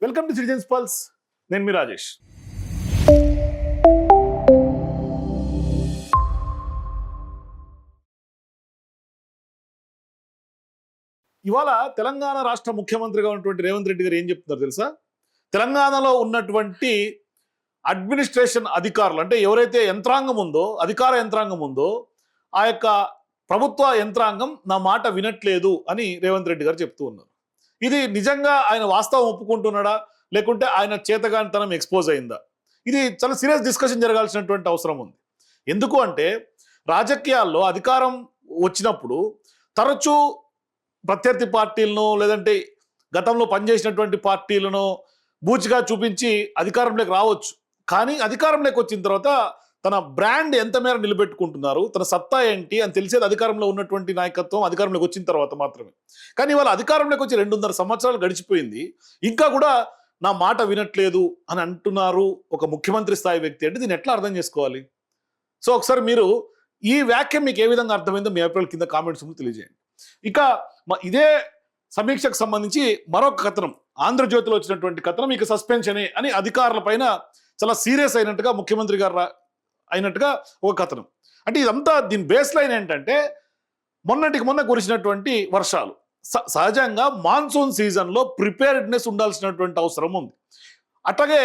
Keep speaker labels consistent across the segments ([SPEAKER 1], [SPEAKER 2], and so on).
[SPEAKER 1] Welcome to citizens pulse. నేను మీ రాజేష్. ఇవాళ తెలంగాణ రాష్ట్ర ముఖ్యమంత్రిగా ఉన్నటువంటి రేవంత్ రెడ్డి గారు ఏం చెప్తున్నారు తెలుసా? తెలంగాణలో ఉన్నటువంటి అడ్మినిస్ట్రేషన్ అధికారులు, అంటే ఎవరైతే యంత్రాంగం ఉందో, అధికార యంత్రాంగం ఉందో, ఆ యొక్క ప్రభుత్వ యంత్రాంగం నా మాట వినట్లేదు అని రేవంత్ రెడ్డి గారు చెప్తూ ఉన్నారు. ఇది నిజంగా ఆయన వాస్తవం ఒప్పుకుంటున్నాడా, లేకుంటే ఆయన చేతగానితనం ఎక్స్పోజ్ అయిందా? ఇది చాలా సీరియస్ డిస్కషన్ జరగాల్సినటువంటి అవసరం ఉంది. ఎందుకు అంటే రాజకీయాల్లో అధికారం వచ్చినప్పుడు తరచూ ప్రత్యర్థి పార్టీలను, లేదంటే గతంలో పనిచేసినటువంటి పార్టీలను బూచిగా చూపించి అధికారంలోకి రావచ్చు. కానీ అధికారంలోకి వచ్చిన తర్వాత తన బ్రాండ్ ఎంత మేర నిలబెట్టుకుంటున్నారు, తన సత్తా ఏంటి అని తెలిసేది అధికారంలో ఉన్నటువంటి నాయకత్వం అధికారంలోకి వచ్చిన తర్వాత మాత్రమే. కానీ వాళ్ళ అధికారంలోకి వచ్చి 2.5 సంవత్సరాలు గడిచిపోయింది, ఇంకా కూడా నా మాట వినట్లేదు అని అంటున్నారు ఒక ముఖ్యమంత్రి స్థాయి వ్యక్తి. అంటే దీన్ని ఎట్లా అర్థం చేసుకోవాలి? సో ఒకసారి మీరు ఈ వ్యాఖ్య మీకు ఏ విధంగా అర్థమైందో మీ అభిప్రాయాల కింద కామెంట్స్ తెలియజేయండి. ఇక ఇదే సమీక్షకు సంబంధించి మరొక కథనం, ఆంధ్రజ్యోతిలో వచ్చినటువంటి కథనం, ఇక సస్పెన్షనే అని అధికారుల పైన చాలా సీరియస్ అయినట్టుగా ముఖ్యమంత్రి గారు అయినట్టుగా ఒక కథనం. అంటే ఇదంతా దీని బేస్ లైన్ ఏంటంటే మొన్నటికి మొన్న కురిసినటువంటి వర్షాలు. సహజంగా మాన్సూన్ సీజన్లో ప్రిపేర్డ్నెస్ ఉండాల్సినటువంటి అవసరం ఉంది. అట్లాగే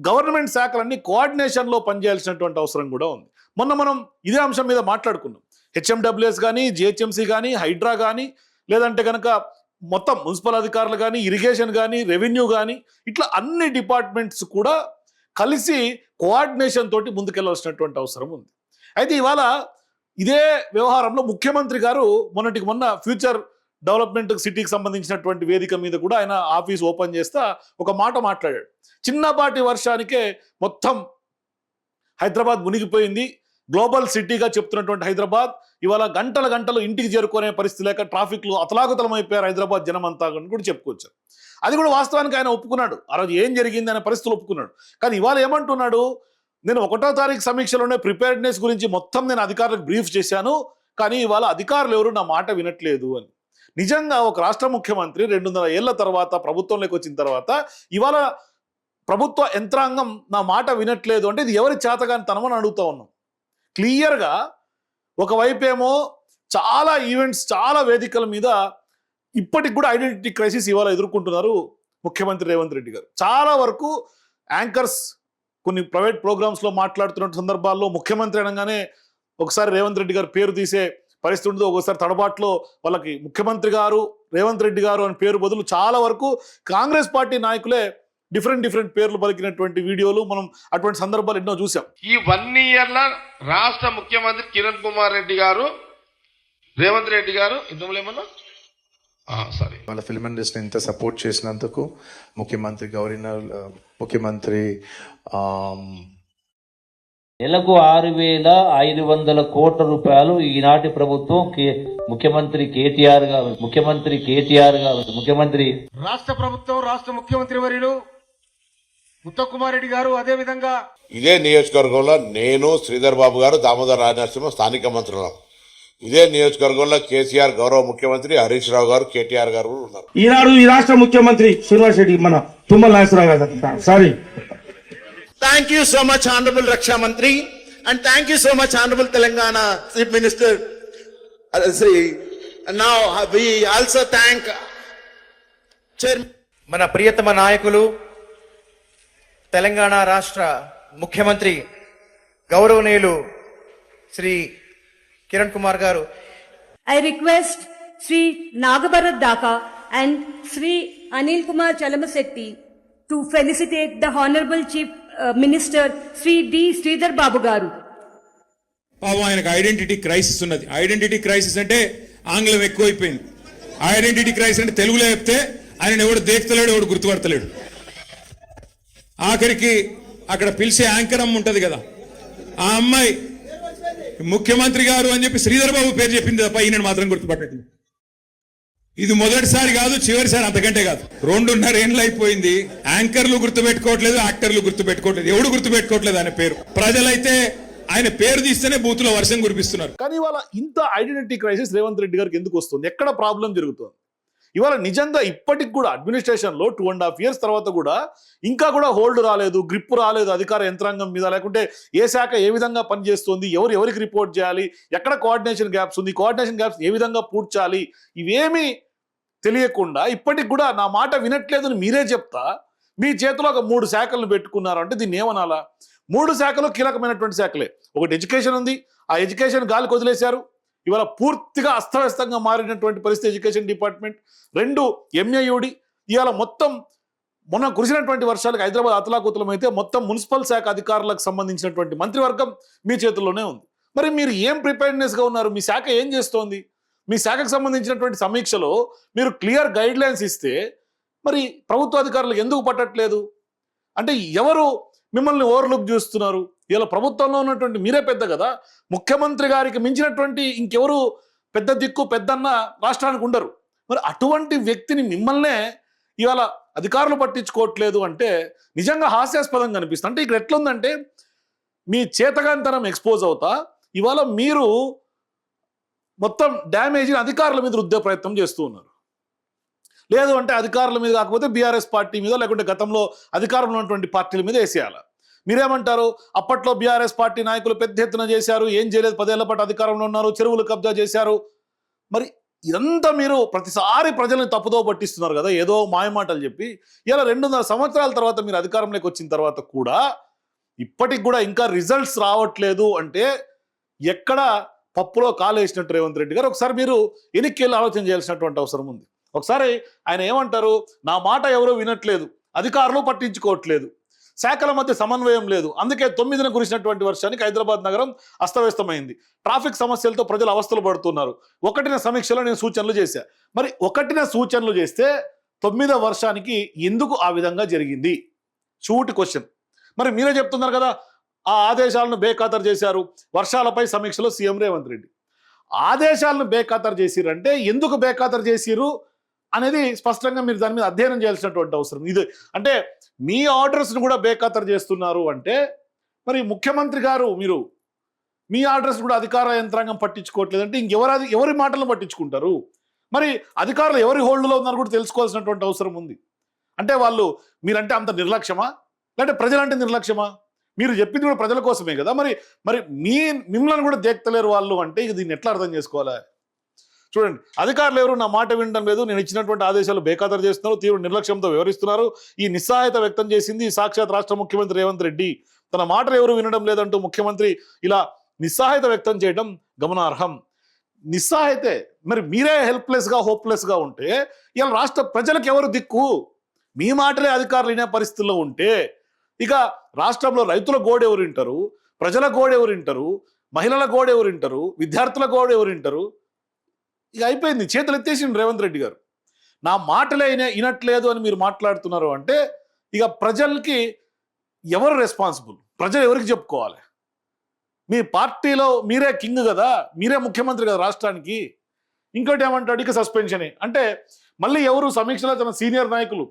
[SPEAKER 1] గవర్నమెంట్ శాఖలన్నీ కోఆర్డినేషన్లో పనిచేయాల్సినటువంటి అవసరం కూడా ఉంది. మొన్న మనం ఇదే అంశం మీద మాట్లాడుకున్నాం. హెచ్ఎండబ్ల్యూఎస్ కానీ, జిహెచ్ఎంసీ కానీ, హైడ్రా కానీ, లేదంటే కనుక మొత్తం మున్సిపల్ అధికారులు కానీ, ఇరిగేషన్ కానీ, రెవెన్యూ కానీ, ఇట్లా అన్ని డిపార్ట్మెంట్స్ కూడా కలిసి కోఆర్డినేషన్ తోటి ముందుకెళ్లాల్సినటువంటి అవసరం ఉంది. అయితే ఇవాళ ఇదే వ్యవహారంలో ముఖ్యమంత్రి గారు మొన్నటికి మొన్న ఫ్యూచర్ డెవలప్మెంట్ సిటీకి సంబంధించినటువంటి వేదిక మీద కూడా ఆయన ఆఫీస్ ఓపెన్ చేస్తా ఒక మాట మాట్లాడాడు. చిన్నపాటి వర్షానికే మొత్తం హైదరాబాద్ మునిగిపోయింది. గ్లోబల్ సిటీగా చెప్తున్నటువంటి హైదరాబాద్ ఇవాళ గంటలు ఇంటికి చేరుకునే పరిస్థితి లేక ట్రాఫిక్లో అతలాకుతలం అయిపోయారు హైదరాబాద్ జనం అంతా అని కూడా చెప్పుకోవచ్చు. అది కూడా వాస్తవానికి ఆయన ఒప్పుకున్నాడు. ఆ రోజు ఏం జరిగింది అనే పరిస్థితులు ఒప్పుకున్నాడు. కానీ ఇవాళ ఏమంటున్నాడు, నేను 1వ తారీఖు సమీక్షలోనే ప్రిపేర్డ్నెస్ గురించి మొత్తం నేను అధికారులకు బ్రీఫ్ చేశాను, కానీ ఇవాళ అధికారులు ఎవరు నా మాట వినట్లేదు అని. నిజంగా ఒక రాష్ట్ర ముఖ్యమంత్రి 200 ఏళ్ల తర్వాత ప్రభుత్వంలోకి వచ్చిన తర్వాత ఇవాళ ప్రభుత్వ యంత్రాంగం నా మాట వినట్లేదు అంటే ఇది ఎవరి చేతగానితనం అని అడుగుతా ఉన్నాం. క్లియర్గా ఒకవైపేమో చాలా ఈవెంట్స్, చాలా వేదికల మీద ఇప్పటికి కూడా ఐడెంటిటీ క్రైసిస్ ఇవాళ ఎదుర్కొంటున్నారు ముఖ్యమంత్రి రేవంత్ రెడ్డి గారు. చాలా వరకు యాంకర్స్ కొన్ని ప్రైవేట్ ప్రోగ్రామ్స్లో మాట్లాడుతున్న సందర్భాల్లో ముఖ్యమంత్రి అనగానే ఒకసారి రేవంత్ రెడ్డి గారు పేరు తీసే పరిస్థితి ఉంటుంది. ఒకసారి తడబాట్లో వాళ్ళకి ముఖ్యమంత్రి గారు, రేవంత్ రెడ్డి గారు అని పేరు బదులు చాలా వరకు కాంగ్రెస్ పార్టీ నాయకులే డిఫరెంట్ పేర్లు పలికినటువంటి వీడియోలు మనం అటువంటి సందర్భాలు ఎన్నో చూసాం.
[SPEAKER 2] ఈ 1 ఇయర్ల రాష్ట్ర ముఖ్యమంత్రి కిరణ్ కుమార్ రెడ్డి గారు, రేవంత్ రెడ్డి గారు ఇందులో
[SPEAKER 3] వాళ్ళ ఫిల్మ్ ఇండస్ట్రీ ఇంత సపోర్ట్ చేసినందుకు ముఖ్యమంత్రి గవర్నర్, ముఖ్యమంత్రి
[SPEAKER 4] నెలకు 6,500 కోట్ల రూపాయలు ఈనాటి ప్రభుత్వం ముఖ్యమంత్రి కేటీఆర్ గారు, ముఖ్యమంత్రి
[SPEAKER 5] రాష్ట్ర ప్రభుత్వం, రాష్ట్ర ముఖ్యమంత్రి వర్యులు ఉత్తమ్ కుమార్ రెడ్డి గారు, అదే విధంగా
[SPEAKER 6] ఇదే నియోజకవర్గంలో నేను, శ్రీధర్ బాబు గారు, దామోదర్ రాజనరసింహ స్థానిక మంత్రులం. ఇదే నియోజకవర్గంలో కేసీఆర్ గౌరవ ముఖ్యమంత్రి, హరీష్ రావు గారు, కేటీఆర్ గారు ఉన్నారు.
[SPEAKER 7] ఈనాడు ఈ రాష్ట్ర ముఖ్యమంత్రి శ్రీనివాస్ రెడ్డి, మన తుమ్మల నాగేశ్వరరావు గారు. Sorry.
[SPEAKER 8] Thank you so much, Honorable Raksha Mantri, and thank you so much, Honorable Telangana Chief Minister Sri. Now we also thank Chairman.
[SPEAKER 9] మన ప్రియతమ నాయకులు తెలంగాణ రాష్ట్ర ముఖ్యమంత్రి గౌరవనీయులు శ్రీ కిరణ్ కుమార్ గారు.
[SPEAKER 10] I request Sri Nagabharat Daka and Sri Anil Kumar Chalamassetti to felicitate the Honorable Chief Minister Sri D. Sridhar Babu Garu.
[SPEAKER 11] పాపం ఆయనకు identity crisis ఉన్నది. Identity crisis అంటే ఆంగ్లం ఎక్కువైపోయింది. ఐడెంటిటీ క్రైసిస్ అంటే తెలుగులో చెప్తే ఆయన ఎవడు దేక్తలేడు, ఎవడు గుర్తుపడతలేడు. ఆఖరికి అక్కడ పిలిచే యాంకర్ అమ్మ ఉంటది కదా, ఆ అమ్మాయి ముఖ్యమంత్రి గారు అని చెప్పి శ్రీధర్ బాబు పేరు చెప్పింది తప్ప ఈయన మాత్రం గుర్తుపట్టలేదు. ఇది మొదటిసారి కాదు, చివరిసారి, అంతకంటే కాదు. 2.5 ఏళ్ళు అయిపోయింది. యాంకర్లు గుర్తుపెట్టుకోవట్లేదు, యాక్టర్లు గుర్తుపెట్టుకోవట్లేదు, ఎవడు గుర్తుపెట్టుకోవట్లేదు ఆయన పేరు. ప్రజలైతే ఆయన పేరు తీస్తేనే బూతులో వర్షం కురిపిస్తున్నారు.
[SPEAKER 1] కానీ వాళ్ళ ఇంత ఐడెంటిటీ క్రైసిస్ రేవంత్ రెడ్డి గారికి ఎందుకు వస్తుంది? ఎక్కడ ప్రాబ్లం జరుగుతుంది? ఇవాళ నిజంగా ఇప్పటికి కూడా అడ్మినిస్ట్రేషన్లో 2.5 years తర్వాత కూడా ఇంకా కూడా హోల్డ్ రాలేదు, గ్రిప్ రాలేదు అధికార యంత్రాంగం మీద, లేకుంటే ఏ శాఖ ఏ విధంగా పనిచేస్తుంది, ఎవరికి రిపోర్ట్ చేయాలి, ఎక్కడ కోఆర్డినేషన్ గ్యాప్స్ ఉంది, కోఆర్డినేషన్ గ్యాప్స్ ఏ విధంగా పూడ్చాలి, ఇవేమీ తెలియకుండా ఇప్పటికి కూడా నా మాట వినట్లేదని మీరే చెప్తా మీ చేతిలో ఒక 3 శాఖలను పెట్టుకున్నారు అంటే దీన్ని ఏమనాలా? 3 శాఖలు కీలకమైనటువంటి శాఖలే. ఒకటి ఎడ్యుకేషన్ ఉంది, ఆ ఎడ్యుకేషన్ గాలికి వదిలేశారు. ఇవాళ పూర్తిగా అస్తవ్యస్తంగా మారినటువంటి పరిస్థితి ఎడ్యుకేషన్ డిపార్ట్మెంట్. 2 MAUD. ఇవాళ మొత్తం మొన్న కురిసినటువంటి వర్షాలకు హైదరాబాద్ అతలాకుతలం అయితే మొత్తం మున్సిపల్ శాఖ అధికారులకు సంబంధించినటువంటి మంత్రివర్గం మీ చేతుల్లోనే ఉంది. మరి మీరు ఏం ప్రిపేర్నెస్గా ఉన్నారు? మీ శాఖ ఏం చేస్తోంది? మీ శాఖకు సంబంధించినటువంటి సమీక్షలో మీరు క్లియర్ గైడ్ లైన్స్ ఇస్తే మరి ప్రభుత్వ అధికారులకు ఎందుకు పట్టట్లేదు? అంటే ఎవరు మిమ్మల్ని ఓవర్లుక్ చేస్తున్నారు? ఇలా ప్రభుత్వంలో ఉన్నటువంటి మీరే పెద్ద కదా, ముఖ్యమంత్రి గారికి మించినటువంటి ఇంకెవరు పెద్ద దిక్కు పెద్దన్న రాష్ట్రానికి ఉండరు. మరి అటువంటి వ్యక్తిని మిమ్మల్నే ఇవాళ అధికారులు పట్టించుకోవట్లేదు అంటే నిజంగా హాస్యాస్పదంగా అనిపిస్తుంది. అంటే ఇక్కడ ఎట్లుందంటే మీ చేతగాంతనం ఎక్స్పోజ్ అవుతా ఇవాళ మీరు మొత్తం డ్యామేజ్ని అధికారుల మీద రుద్దే ప్రయత్నం చేస్తూ ఉన్నారు. లేదు అంటే అధికారుల మీద కాకపోతే బీఆర్ఎస్ పార్టీ మీద, లేకుంటే గతంలో అధికారంలో ఉన్నటువంటి పార్టీల మీద వేసేయాలి. మీరేమంటారు? అప్పట్లో బీఆర్ఎస్ పార్టీ నాయకులు పెద్ద ఎత్తున చేశారు, ఏం చేయలేదు, 10 ఏళ్ల పాటు అధికారంలో ఉన్నారు, చెరువులు కబ్జా చేశారు. మరి ఇదంతా మీరు ప్రతిసారి ప్రజల్ని తప్పుదో పట్టిస్తున్నారు కదా, ఏదో మాయమాటలు చెప్పి. ఇలా 2.5 సంవత్సరాల తర్వాత మీరు అధికారంలోకి వచ్చిన తర్వాత కూడా ఇప్పటికి కూడా ఇంకా రిజల్ట్స్ రావట్లేదు అంటే ఎక్కడ పప్పులో కాలు వేసినట్టు రేవంత్ రెడ్డి గారు. ఒకసారి మీరు వెనక్కి వెళ్ళి ఆలోచన చేయాల్సినటువంటి అవసరం ఉంది. ఒకసారి ఆయన ఏమంటారు? నా మాట ఎవరో వినట్లేదు, అధికారులు పట్టించుకోవట్లేదు, శాఖల మధ్య సమన్వయం లేదు, అందుకే 9న కురిసినటువంటి వర్షానికి హైదరాబాద్ నగరం అస్తవ్యస్తమైంది, ట్రాఫిక్ సమస్యలతో ప్రజలు అవస్థలు పడుతున్నారు. 1న సమీక్షలో నేను సూచనలు చేశా. మరి 1న సూచనలు చేస్తే 9వ వర్షానికి ఎందుకు ఆ విధంగా జరిగింది? Shoot question. మరి మీరే చెప్తున్నారు కదా ఆ ఆదేశాలను బేఖాతరు చేశారు. వర్షాలపై సమీక్షలో సీఎం రేవంత్ రెడ్డి ఆదేశాలను బేఖాతరు చేసిరంటే ఎందుకు బేఖాతరు చేసిరు అనేది స్పష్టంగా మీరు దాని మీద అధ్యయనం చేయాల్సినటువంటి అవసరం ఇది. అంటే మీ ఆర్డర్స్ను కూడా బేఖాతరు చేస్తున్నారు అంటే మరి ముఖ్యమంత్రి గారు మీరు మీ ఆర్డర్స్ కూడా అధికార యంత్రాంగం పట్టించుకోవట్లేదు అంటే ఎవరి మాటలను పట్టించుకుంటారు? మరి అధికారులు ఎవరి హోల్డ్లో ఉన్నారు కూడా తెలుసుకోవాల్సినటువంటి అవసరం ఉంది. అంటే వాళ్ళు మీరంటే అంత నిర్లక్ష్యమా, లేదంటే ప్రజలంటే నిర్లక్ష్యమా? మీరు చెప్పింది కూడా ప్రజల కోసమే కదా. మరి మరి మిమ్మల్ని కూడా దేక్తలేరు వాళ్ళు అంటే ఇక దీన్ని ఎట్లా అర్థం చేసుకోవాలా? చూడండి, అధికారులు ఎవరు నా మాట వినడం లేదు, నేను ఇచ్చినటువంటి ఆదేశాలు బేఖాతరు చేస్తున్నారు, తీవ్ర నిర్లక్ష్యంతో వ్యవహరిస్తున్నారు. ఈ నిస్సహాయత వ్యక్తం చేసింది సాక్షాత్ రాష్ట్ర ముఖ్యమంత్రి రేవంత్ రెడ్డి. తన మాటలు ఎవరు వినడం లేదంటూ ముఖ్యమంత్రి ఇలా నిస్సహాయత వ్యక్తం చేయడం గమనార్హం. నిస్సహాయతే. మరి మీరే హెల్ప్లెస్గా హోప్లెస్గా ఉంటే ఇలా రాష్ట్ర ప్రజలకు ఎవరు దిక్కు? మీ మాటలే అధికారులు వినే పరిస్థితుల్లో ఉంటే ఇక రాష్ట్రంలో రైతుల గోడు ఎవరు వింటారు, ప్రజల గోడు ఎవరు వింటారు, మహిళల గోడు ఎవరు వింటారు, విద్యార్థుల గోడు ఎవరు వింటారు? ఇక అయిపోయింది, చేతులు ఎత్తేసిండు రేవంత్ రెడ్డి గారు. నా మాటలే వినట్లేదు అని మీరు మాట్లాడుతున్నారు అంటే ఇక ప్రజలకి ఎవరు రెస్పాన్సిబుల్? ప్రజలు ఎవరికి చెప్పుకోవాలి? మీ పార్టీలో మీరే కింగ్ కదా, మీరే ముఖ్యమంత్రి కదా రాష్ట్రానికి. ఇంకోటి ఏమంటాడు? ఇక సస్పెన్షనే అంటే మళ్ళీ ఎవరు సమీక్షలో తన సీనియర్ నాయకులు,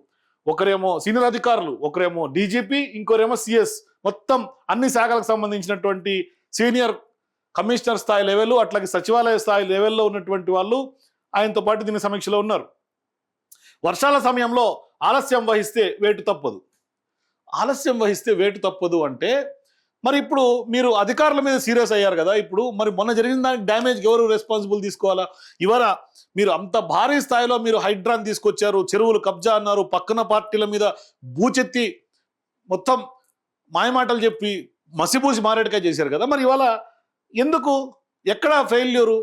[SPEAKER 1] ఒకరేమో సీనియర్ అధికారులు, ఒకరేమో డీజీపీ, ఇంకోరేమో సిఎస్, మొత్తం అన్ని శాఖలకు సంబంధించినటువంటి సీనియర్ కమిషనర్ స్థాయి లెవెల్ అట్లాగే సచివాలయ స్థాయి లెవెల్లో ఉన్నటువంటి వాళ్ళు ఆయనతో పాటు దీని సమీక్షలో ఉన్నారు. వర్షాల సమయంలో ఆలస్యం వహిస్తే వేటు తప్పదు. ఆలస్యం వహిస్తే వేటు తప్పదు అంటే మరి ఇప్పుడు మీరు అధికారుల మీద సీరియస్ అయ్యారు కదా. ఇప్పుడు మరి మొన్న జరిగిన దానికి డ్యామేజ్కి ఎవరు రెస్పాన్సిబుల్ తీసుకోవాలా? ఇవాళ మీరు అంత భారీ స్థాయిలో మీరు హైడ్రాన్ తీసుకొచ్చారు, చెరువులు కబ్జా అన్నారు, పక్కన పార్టీల మీద బూచెత్తి మొత్తం మాయమాటలు చెప్పి మసిబూసి మారేడుగా చేశారు కదా. మరి ఇవాళ ఎందుకు ఎక్కడ ఫెయిల్యూరు?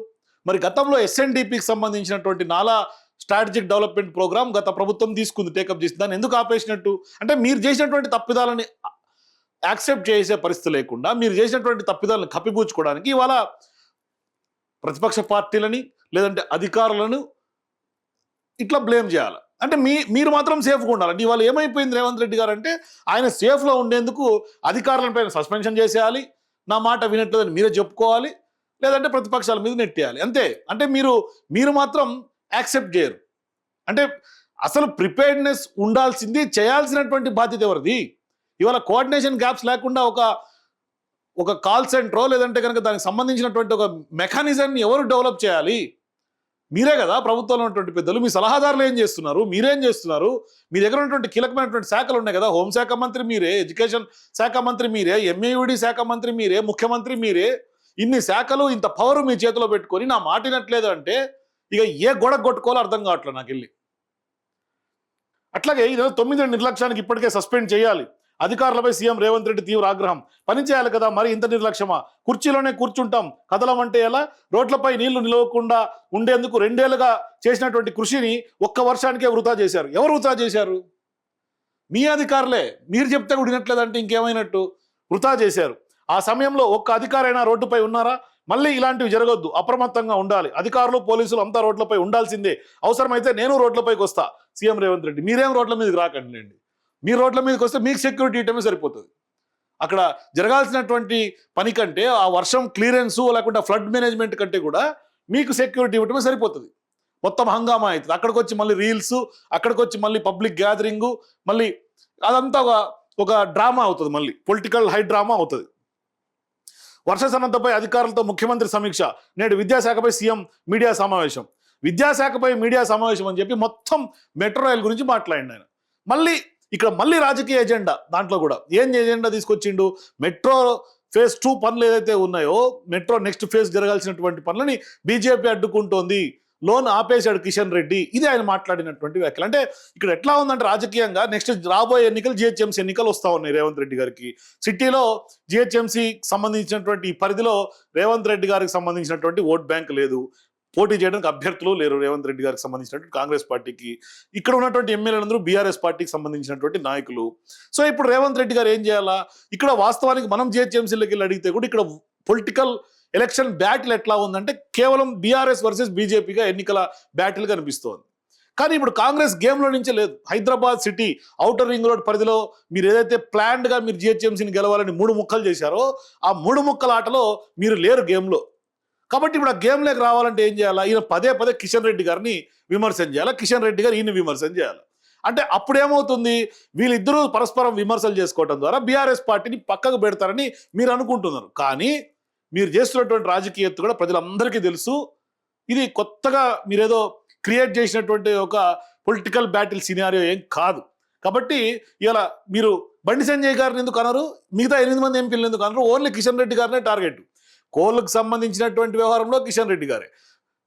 [SPEAKER 1] మరి గతంలో ఎస్ఎన్డిపికి సంబంధించినటువంటి నాలా స్ట్రాటజిక్ డెవలప్మెంట్ ప్రోగ్రామ్ గత ప్రభుత్వం తీసుకుంది, టేకప్ చేసింది, దాన్ని ఎందుకు ఆపేసినట్టు? అంటే మీరు చేసినటువంటి తప్పిదాలని యాక్సెప్ట్ చేసే పరిస్థితి లేకుండా మీరు చేసినటువంటి తప్పిదాలను కప్పిపుచ్చుకోవడానికి ఇవాళ ప్రతిపక్ష పార్టీలని లేదంటే అధికారులను ఇట్లా బ్లేమ్ చేయాలి. అంటే మీరు మాత్రం సేఫ్గా ఉండాలి. ఇవాళ ఏమైపోయింది రేవంత్ రెడ్డి గారు అంటే ఆయన సేఫ్లో ఉండేందుకు అధికారులపైన సస్పెన్షన్ చేసేయాలి, నా మాట వినట్లేదని మీరే చెప్పుకోవాలి, లేదంటే ప్రతిపక్షాల మీద నెట్టేయాలి అంతే. అంటే మీరు మాత్రం యాక్సెప్ట్ చేయరు. అంటే అసలు ప్రిపేర్డ్నెస్ ఉండాల్సింది, చేయాల్సినటువంటి బాధ్యత ఎవరిది? ఇవాళ కోఆర్డినేషన్ గ్యాప్స్ లేకుండా ఒక కాల్ సెంటరో లేదంటే కనుక దానికి సంబంధించినటువంటి ఒక మెకానిజంని ఎవరు డెవలప్ చేయాలి? మీరే కదా ప్రభుత్వంలో ఉన్నటువంటి పెద్దలు, మీ సలహాదారులు ఏం చేస్తున్నారు, మీరేం చేస్తున్నారు? మీ దగ్గర ఉన్నటువంటి కీలకమైనటువంటి శాఖలు ఉన్నాయి కదా, హోంశాఖ మంత్రి మీరే, ఎడ్యుకేషన్ శాఖ మంత్రి మీరే, ఎంఏయుడి శాఖ మంత్రి మీరే, ముఖ్యమంత్రి మీరే. ఇన్ని శాఖలు, ఇంత పవర్ మీ చేతిలో పెట్టుకొని నా మాటినట్లేదు అంటే ఇక ఏ గొడవ కొట్టుకోవాలో అర్థం కావట్లేదు నాకు వెళ్ళి. అట్లాగే ఈరోజు 9 నిర్లక్ష్యానికి ఇప్పటికే సస్పెండ్ చేయాలి. అధికారులపై సీఎం రేవంత్ రెడ్డి తీవ్ర ఆగ్రహం. పని చేయాలి కదా, మరి ఇంత నిర్లక్ష్యమా? కుర్చీలోనే కూర్చుంటాం, కదలమంటే ఎలా? రోడ్లపై నీళ్లు నిలవకుండా ఉండేందుకు 2 ఏళ్లుగా చేసినటువంటి కృషిని ఒక్క వర్షానికే వృధా చేశారు. ఎవరు వృధా చేశారు? మీ అధికారులే. మీరు చెప్తే కూడా వినట్లేదంటే ఇంకేమైనట్టు? వృధా చేశారు. ఆ సమయంలో ఒక్క అధికారైనా రోడ్డుపై ఉన్నారా? మళ్ళీ ఇలాంటివి జరగొద్దు, అప్రమత్తంగా ఉండాలి. అధికారులు, పోలీసులు అంతా రోడ్లపై ఉండాల్సిందే. అవసరమైతే నేను రోడ్లపైకి వస్తా. సీఎం రేవంత్ రెడ్డి మీరేం రోడ్ల మీదకి రాకండి అండి. మీరు రోడ్ల మీదకి వస్తే మీకు సెక్యూరిటీ ఇవ్వటమే సరిపోతుంది. అక్కడ జరగాల్సినటువంటి పని కంటే, ఆ వర్షం క్లియరెన్సు లేకుంటే ఫ్లడ్ మేనేజ్మెంట్ కంటే కూడా మీకు సెక్యూరిటీ ఇవ్వటమే సరిపోతుంది. మొత్తం హంగామా అవుతుంది. అక్కడికి వచ్చి మళ్ళీ రీల్స్, అక్కడికి వచ్చి మళ్ళీ పబ్లిక్ గ్యాదరింగు, మళ్ళీ అదంతా ఒక డ్రామా అవుతుంది, మళ్ళీ పొలిటికల్ హై డ్రామా అవుతుంది. వర్ష సన్నద్ధపై అధికారులతో ముఖ్యమంత్రి సమీక్ష. నేడు విద్యాశాఖపై సీఎం మీడియా సమావేశం. విద్యాశాఖపై మీడియా సమావేశం అని చెప్పి మొత్తం మెట్రో రైల్ గురించి మాట్లాడిండు ఆయన. మళ్ళీ రాజకీయ ఎజెండా. దాంట్లో కూడా ఏం ఎజెండా తీసుకొచ్చిండు? మెట్రో ఫేజ్ 2 పనులు ఏదైతే ఉన్నాయో, మెట్రో నెక్స్ట్ ఫేజ్ జరగాల్సినటువంటి పనులని బీజేపీ అడ్డుకుంటోంది, లోన్ ఆపేశాడు కిషన్ రెడ్డి. ఇది ఆయన మాట్లాడినటువంటి వ్యాఖ్యలు. అంటే ఇక్కడ ఎట్లా ఉందంటే రాజకీయంగా నెక్స్ట్ రాబోయే ఎన్నికలు జిహెచ్ఎంసీ ఎన్నికలు వస్తా ఉన్నాయి రేవంత్ రెడ్డి గారికి. సిటీలో జిహెచ్ఎంసీ సంబంధించినటువంటి ఈ పరిధిలో రేవంత్ రెడ్డి గారికి సంబంధించినటువంటి ఓట్ బ్యాంక్ లేదు, పోటీ చేయడానికి అభ్యర్థులు లేరు రేవంత్ రెడ్డి గారికి సంబంధించినటువంటి కాంగ్రెస్ పార్టీకి. ఇక్కడ ఉన్నటువంటి ఎమ్మెల్యేలందరూ బీఆర్ఎస్ పార్టీకి సంబంధించినటువంటి నాయకులు. సో ఇప్పుడు రేవంత్ రెడ్డి గారు ఏం చేయాలా? ఇక్కడ వాస్తవానికి మనం జిహెచ్ఎంసీలోకి వెళ్ళి అడిగితే కూడా ఇక్కడ పొలిటికల్ ఎలక్షన్ బ్యాటిల్ ఎట్లా ఉందంటే కేవలం బీఆర్ఎస్ వర్సెస్ బీజేపీగా ఎన్నికల బ్యాటిల్ కనిపిస్తోంది. కానీ ఇప్పుడు కాంగ్రెస్ గేమ్లో నుంచే లేదు. Hyderabad city outer ring road పరిధిలో మీరు ఏదైతే ప్లాన్డ్గా మీరు జిహెచ్ఎంసీని గెలవాలని 3 ముక్కలు చేశారో, ఆ 3 ముక్కల ఆటలో మీరు లేరు గేమ్లో. కాబట్టి ఇప్పుడు ఆ గేమ్లోకి రావాలంటే ఏం చేయాలా? ఈయన పదే కిషన్ రెడ్డి గారిని విమర్శన చేయాలా, కిషన్ రెడ్డి గారు ఈయన విమర్శన చేయాలి. అంటే అప్పుడేమవుతుంది? వీళ్ళిద్దరూ పరస్పరం విమర్శలు చేసుకోవడం ద్వారా బీఆర్ఎస్ పార్టీని పక్కకు పెడతారని మీరు అనుకుంటున్నారు. కానీ మీరు చేస్తున్నటువంటి రాజకీయ కూడా ప్రజలందరికీ తెలుసు. ఇది కొత్తగా మీరేదో క్రియేట్ చేసినటువంటి ఒక పొలిటికల్ బ్యాటిల్ సినారియో ఏం కాదు. కాబట్టి ఇలా మీరు బండి సంజయ్ గారిని ఎందుకు అనరు? మిగతా 8 మంది ఎంపీలు ఎందుకు అనరు? ఓన్లీ కిషన్ రెడ్డి గారినే టార్గెట్. కోళ్ళకు సంబంధించినటువంటి వ్యవహారంలో కిషన్ రెడ్డి గారే,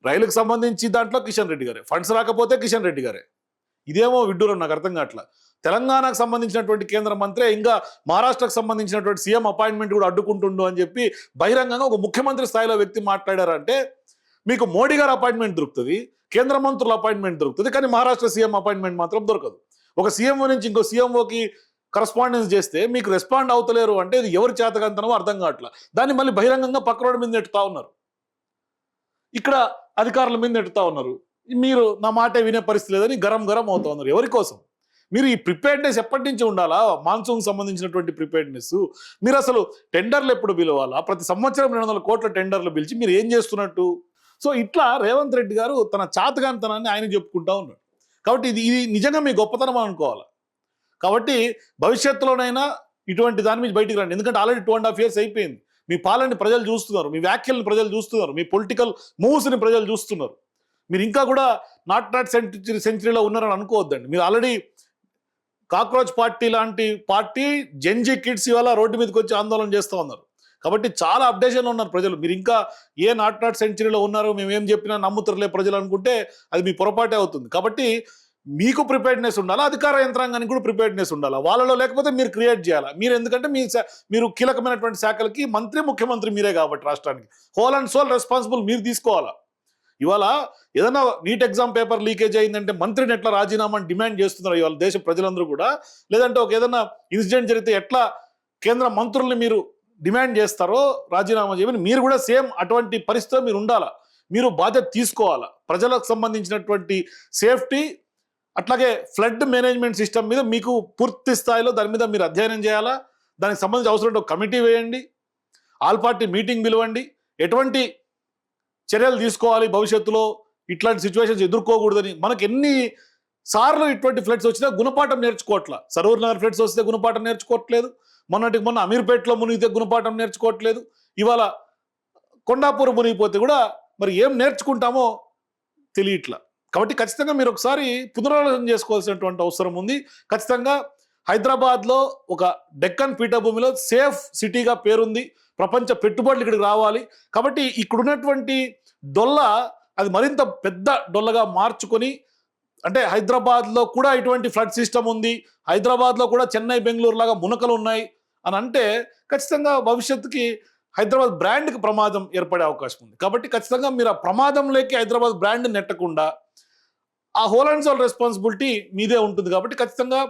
[SPEAKER 1] రైలుకు సంబంధించి దాంట్లో కిషన్ రెడ్డి గారే, ఫండ్స్ రాకపోతే కిషన్ రెడ్డి గారే. ఇదేమో విడ్డూరం, నాకు అర్థం కావట్లా. తెలంగాణకు సంబంధించినటువంటి కేంద్ర మంత్రి ఇంకా మహారాష్ట్రకు సంబంధించినటువంటి సీఎం అపాయింట్మెంట్ కూడా అడ్డుకుంటుండు అని చెప్పి బహిరంగంగా ఒక ముఖ్యమంత్రి స్థాయిలో వ్యక్తి మాట్లాడారంటే మీకు మోడీ గారు అపాయింట్మెంట్ దొరుకుతుంది, కేంద్ర మంత్రుల అపాయింట్మెంట్ దొరుకుతుంది, కానీ మహారాష్ట్ర సీఎం అపాయింట్మెంట్ మాత్రం దొరకదు. ఒక సీఎంఓ నుంచి ఇంకో సీఎంఓకి కరస్పాండెన్స్ చేస్తే మీకు రెస్పాండ్ అవుతలేరు అంటే ఇది ఎవరి చేతకంతనో అర్థం కావట్లా. దాన్ని మళ్ళీ బహిరంగంగా పక్క రోడ్డు మీద నెట్టుతా ఉన్నారు, ఇక్కడ అధికారుల మీద నెట్టుతా ఉన్నారు. మీరు నా మాటే వినే పరిస్థితి లేదని గరం అవుతా ఉన్నారు. ఎవరి కోసం? మీరు ఈ ప్రిపేర్డ్నెస్ ఎప్పటి నుంచి ఉండాలా? మాన్సూన్ సంబంధించినటువంటి ప్రిపేర్డ్నెస్. మీరు అసలు టెండర్లు ఎప్పుడు పిలవాలా? ప్రతి సంవత్సరం 200 కోట్ల టెండర్లు పిలిచి మీరు ఏం చేస్తున్నట్టు? సో ఇట్లా రేవంత్ రెడ్డి గారు తన చాతగానితనాన్ని ఆయన చెప్పుకుంటా ఉన్నాడు. కాబట్టి ఇది నిజంగా మీ గొప్పతనం అనుకోవాలి. కాబట్టి భవిష్యత్తులోనైనా ఇటువంటి దాని మీద బయటికి రండి. ఎందుకంటే ఆల్రెడీ 2.5 years అయిపోయింది. మీ పాలనని ప్రజలు చూస్తున్నారు, మీ వ్యాఖ్యలను ప్రజలు చూస్తున్నారు, మీ పొలిటికల్ మూవ్స్ని ప్రజలు చూస్తున్నారు. మీరు ఇంకా కూడా నాట్ సెంచరీలో ఉన్నారని అనుకోవద్దండి. మీరు ఆల్రెడీ కాక్రోచ్ పార్టీ లాంటి పార్టీ జెన్జీ కిడ్స్ ఇవాళ రోడ్డు మీదకి వచ్చి ఆందోళన చేస్తూ ఉన్నారు. కాబట్టి చాలా అప్డేషన్లో ఉన్నారు ప్రజలు. మీరు ఇంకా ఏ నాట్ సెంచరీలో ఉన్నారు, మేము ఏం చెప్పినా నమ్ముతారులే ప్రజలు అనుకుంటే అది మీ పొరపాటే అవుతుంది. కాబట్టి మీకు ప్రిపేర్డ్నెస్ ఉండాలా, అధికార యంత్రాంగానికి కూడా ప్రిపేర్డ్నెస్ ఉండాలా. వాళ్ళలో లేకపోతే మీరు క్రియేట్ చేయాలా. మీరు ఎందుకంటే మీరు కీలకమైనటువంటి శాఖలకి ముఖ్యమంత్రి మీరే కాబట్టి రాష్ట్రానికి హోల్ అండ్ సోల్ రెస్పాన్సిబుల్ మీరు తీసుకోవాలా. ఇవాళ ఏదైనా నీట్ ఎగ్జామ్ పేపర్ లీకేజ్ అయిందంటే మంత్రిని ఎట్లా రాజీనామాని డిమాండ్ చేస్తున్నారు ఇవాళ దేశ ప్రజలందరూ కూడా. లేదంటే ఏదైనా ఇన్సిడెంట్ జరిగితే ఎట్లా కేంద్ర మంత్రుల్ని మీరు డిమాండ్ చేస్తారో రాజీనామా చేయమని, మీరు కూడా సేమ్ అటువంటి పరిస్థితిలో మీరు ఉండాలా. మీరు బాధ్యత తీసుకోవాలా. ప్రజలకు సంబంధించినటువంటి సేఫ్టీ అట్లాగే ఫ్లడ్ మేనేజ్మెంట్ సిస్టమ్ మీద మీకు పూర్తి స్థాయిలో దాని మీద మీరు అధ్యయనం చేయాలా. దానికి సంబంధించి అవసరం ఒక కమిటీ వేయండి, ఆల్ పార్టీ మీటింగ్ పిలవండి, ఎటువంటి చర్యలు తీసుకోవాలి భవిష్యత్తులో ఇట్లాంటి సిచ్యువేషన్స్ ఎదుర్కోకూడదని. మనకు ఎన్ని సార్లు ఇటువంటి ఫ్లడ్స్ వచ్చినా గుణపాఠం నేర్చుకోవట్లా. సరూర్ నగర్ ఫ్లడ్స్ వస్తే గుణపాఠం నేర్చుకోవట్లేదు, మొన్న అమీర్పేటలో మునిగితే గుణపాఠం నేర్చుకోవట్లేదు, ఇవాళ కొండాపూర్ మునిగిపోతే కూడా మరి ఏం నేర్చుకుంటామో తెలియట్లా. కాబట్టి ఖచ్చితంగా మీరు ఒకసారి పునరాలోచన చేసుకోవాల్సినటువంటి అవసరం ఉంది. ఖచ్చితంగా హైదరాబాద్లో ఒక డెక్కన్ పీఠభూమిలో సేఫ్ సిటీగా పేరుంది. ప్రపంచ పెట్టుబడులు ఇక్కడికి రావాలి. కాబట్టి ఇక్కడున్నటువంటి డొల్ల అది మరింత పెద్ద డొల్లగా మార్చుకొని, అంటే హైదరాబాద్లో కూడా ఇటువంటి ఫ్లడ్ సిస్టమ్ ఉంది, హైదరాబాద్లో కూడా చెన్నై బెంగళూరు లాగా మునకలు ఉన్నాయి అని అంటే ఖచ్చితంగా భవిష్యత్తుకి హైదరాబాద్ బ్రాండ్కి ప్రమాదం ఏర్పడే అవకాశం ఉంది. కాబట్టి ఖచ్చితంగా మీరు ఆ ప్రమాదంలోకి హైదరాబాద్ బ్రాండ్ నెట్టకుండా ఆ హోల్ అండ్ సోల్ రెస్పాన్సిబిలిటీ మీదే ఉంటుంది. కాబట్టి ఖచ్చితంగా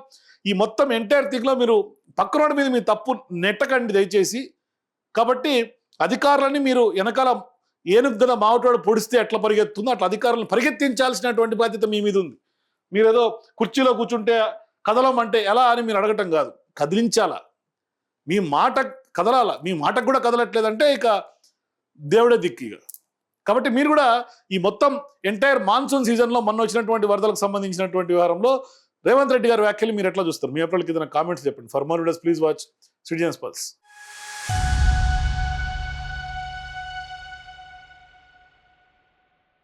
[SPEAKER 1] ఈ మొత్తం ఎంటైర్ థింగ్లో మీరు పక్కనోడి మీద మీ తప్పు నెట్టకండి దయచేసి. కాబట్టి అధికారులని మీరు వెనకాల ఏనుగు కదా మావటోడు పొడిస్తే ఎట్లా పరిగెత్తుందో అట్లా అధికారులను పరిగెత్తించాల్సినటువంటి బాధ్యత మీ మీద ఉంది. మీరేదో కుర్చీలో కూర్చుంటే కదలమంటే ఎలా అని మీరు అడగటం కాదు, కదిలించాలా, మీ మాట కదలాల. మీ మాటకు కూడా కదలట్లేదంటే ఇక దేవుడే దిక్కు. కాబట్టి మీరు కూడా ఈ మొత్తం ఎంటైర్ మాన్సూన్ సీజన్లో మొన్న వచ్చినటువంటి వరదలకు సంబంధించినటువంటి వ్యవహారంలో రేవంత్ రెడ్డి గారి వ్యాఖ్యలు మీరు ఎట్లా చూస్తారు? మీ అప్రోల్ కింద కామెంట్స్ చెప్పండి. For more videos please watch citizens pulse.